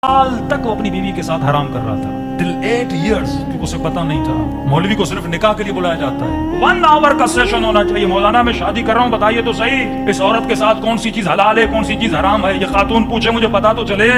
साल तक वो अपनी बीवी के साथ हराम कर रहा था, टिल 8 years, क्योंकि उसे पता नहीं था। मौलवी को सिर्फ निकाह के लिए बुलाया जाता है। 1 hour का सेशन होना चाहिए। मौलाना मैं शादी कर रहा हूँ, बताइए तो सही इस औरत के साथ कौन सी चीज हलाल है, कौन सी चीज हराम है। ये खातून पूछे मुझे पता तो चले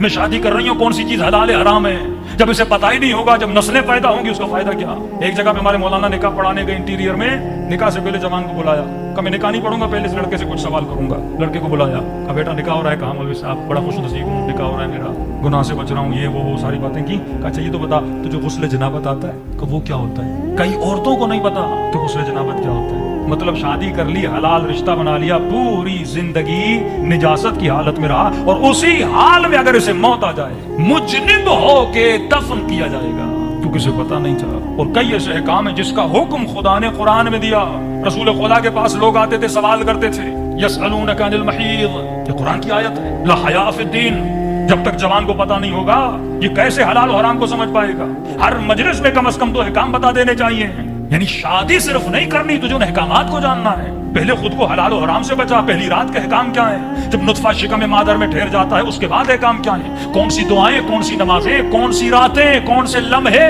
मैं शादी कर रही हूँ, कौन सी चीज हलाल है हराम है। जब इसे पता ही नहीं होगा, जब नस्लें पैदा होंगी, उसका फायदा क्या। एक जगह पे हमारे मौलाना निकाह पढ़ाने गए इंटीरियर में, निकाह से पहले जवान को बुलाया, कहा मैं निकाह नहीं पढ़ूंगा, पहले इस लड़के से कुछ सवाल करूंगा। लड़के को बुलाया, कहा बेटा निकाह हो रहा है। कहा मौलवी साहब बड़ा खुश नसीब हूँ, निकाह हो रहा है मेरा, गुनाह से बच रहा हूँ, ये वो सारी बातें की। कहा अच्छा ये तो बता तुझे गुस्ल जनाबत आता है। कहा वो क्या होता है। कई औरतों को नहीं पता कि गुस्ल जनाबत क्या होता है। मतलब शादी कर ली, हलाल रिश्ता बना लिया, पूरी जिंदगी निजासत की हालत में रहा, और उसी हाल में अगर इसे मौत आ जाए, मुजनिब हो के दफन किया जाएगा, क्योंकि इसे पता नहीं था। और कई ऐसे अहकाम है जिसका हुक्म खुदा ने कुरान में दिया। रसूल खुदा के पास लोग आते थे, सवाल करते थे, यसअलूनका अनिल महीद, ये कुरान की आयत है, ला हया फिद्दीन। जब तक जवान को पता नहीं होगा, ये कैसे हलाल और हराम को समझ पाएगा। हर मजलिस में कम से कम तो अहकाम बता देने चाहिए। यानी शादी सिर्फ नहीं करनी, तुझे उन अहकामात को जानना है। पहले खुद को हलाल और हराम से बचा। पहली रात के अहकाम क्या है, जब नुत्फा शिकम मादर में ठहर जाता है, उसके बाद अहकाम क्या है, कौन सी दुआएं, कौन सी नमाजें, कौन सी रातें, कौन से लम्हे,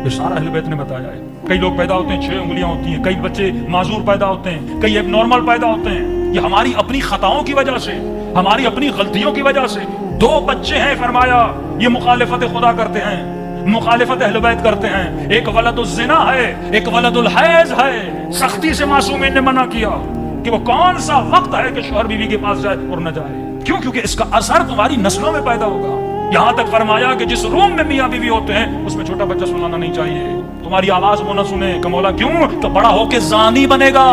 ये सारा अहले बैत ने बताया है। कई लोग पैदा होते हैं 6 उंगलियां होती हैं, कई बच्चे माजूर पैदा होते हैं, कई एबनॉर्मल पैदा होते हैं। ये हमारी अपनी खताओं की वजह से, हमारी अपनी गलतियों की वजह से। 2 बच्चे हैं, फरमाया ये मुखालिफत खुदा करते हैं, मुखालिफत अहले बैत करते हैं। एक वलदुल ज़िना है, एक वलदुल हैज है। सख्ती से मासूमीन ने मना किया कि वो कौन सा वक्त है कि शौहर बीवी के पास जाए और न जाए। क्यों? क्योंकि इसका असर तुम्हारी नस्लों में पैदा होगा। यहाँ तक फरमाया कि जिस रूम में मियाँ बीवी होते हैं, उसमें छोटा बच्चा सुनाना नहीं चाहिए। तुम्हारी आवाज वो न सुने। कमौला क्यों? तो बड़ा होके ज़ानी बनेगा।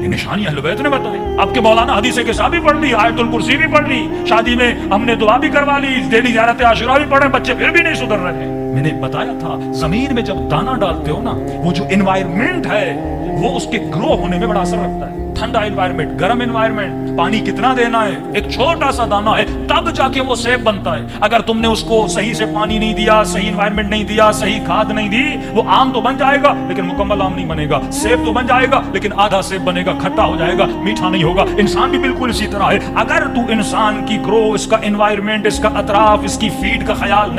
ये निशानी अहले बैत ने बताई। आपके मौलाना हदीस के साथ भी पढ़ ली, आयतुल कुर्सी भी पढ़ ली, शादी में हमने दुआ भी करवा ली, डेली ज़ियारत आशुरा भी पढ़े, बच्चे फिर भी नहीं सुधर रहे। मैंने बताया था, जमीन में जब दाना डालते हो ना, वो जो एनवायरमेंट है वो उसके ग्रो होने में बड़ा असर रखता है। ठंडा एनवायरमेंट, गर्म एनवायरमेंट, पानी कितना देना है, एक छोटा सा दाना है, तब जाके वो सेब बनता है। अगर तुमने उसको सही से पानी नहीं दिया, सही एनवायरमेंट नहीं दिया, सही खाद नहीं दी, वो आम तो बन जाएगा लेकिन मुकम्मल आम नहीं बनेगा। सेब तो बन जाएगा लेकिन आधा सेब बनेगा, खट्टा हो जाएगा, मीठा नहीं होगा। इंसान भी बिल्कुल इसी तरह है। अगर तू इंसान की ग्रो, इसका एनवायरमेंट, इसका अतराफ, इसकी फीड का ख्याल नहीं